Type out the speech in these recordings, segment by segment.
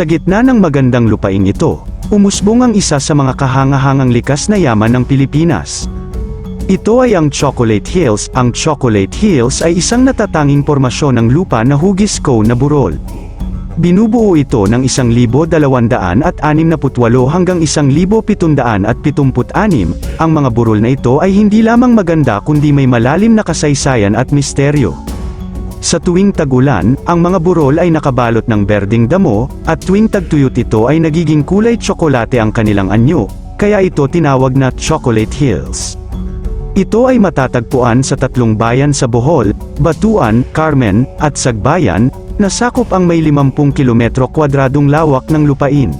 Sa gitna ng magandang lupaing ito, umusbong ang isa sa mga kahangahangang likas na yaman ng Pilipinas. Ito ay ang Chocolate Hills. Ang Chocolate Hills ay isang natatanging pormasyon ng lupa na hugis ko na burol. Binubuo ito ng 1,268 hanggang 1,776. Ang mga burol na ito ay hindi lamang maganda kundi may malalim na kasaysayan at misteryo. Sa tuwing tag-ulan, ang mga burol ay nakabalot ng berdeng damo, at tuwing tagtuyot ito ay nagiging kulay tsokolate ang kanilang anyo, kaya ito tinawag na Chocolate Hills. Ito ay matatagpuan sa 3 bayan sa Bohol, Batuan, Carmen, at Sagbayan, na sakop ang may 50 kilometro kwadradong lawak ng lupain.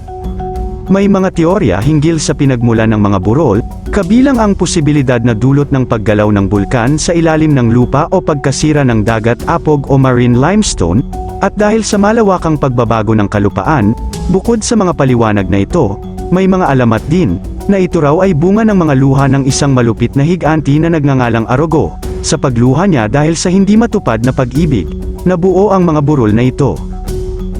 May mga teorya hinggil sa pinagmulan ng mga burol, kabilang ang posibilidad na dulot ng paggalaw ng bulkan sa ilalim ng lupa o pagkasira ng dagat apog o marine limestone, at dahil sa malawakang pagbabago ng kalupaan, bukod sa mga paliwanag na ito, may mga alamat din, na ito raw ay bunga ng mga luha ng isang malupit na higanti na nagngangalang Arogo. Sa pagluha niya dahil sa hindi matupad na pag-ibig, nabuo ang mga burol na ito.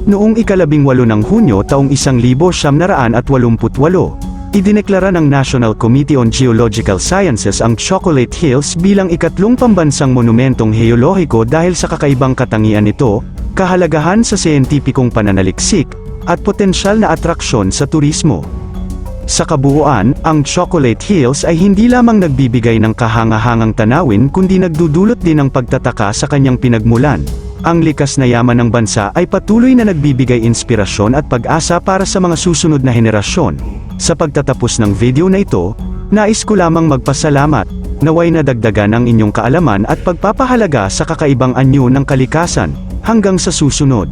Noong ika-18 ng Hunyo taong 1988, idineklara ng National Committee on Geological Sciences ang Chocolate Hills bilang ikatlong pambansang monumentong heolohiko dahil sa kakaibang katangian nito, kahalagahan sa siyentipikong pananaliksik, at potensyal na atraksyon sa turismo. Sa kabuuan, ang Chocolate Hills ay hindi lamang nagbibigay ng kahangahangang tanawin kundi nagdudulot din ng pagtataka sa kanyang pinagmulan. Ang likas na yaman ng bansa ay patuloy na nagbibigay inspirasyon at pag-asa para sa mga susunod na henerasyon. Sa pagtatapos ng video na ito, nais ko lamang magpasalamat, naway nadagdagan ang inyong kaalaman at pagpapahalaga sa kakaibang anyo ng kalikasan. Hanggang sa susunod.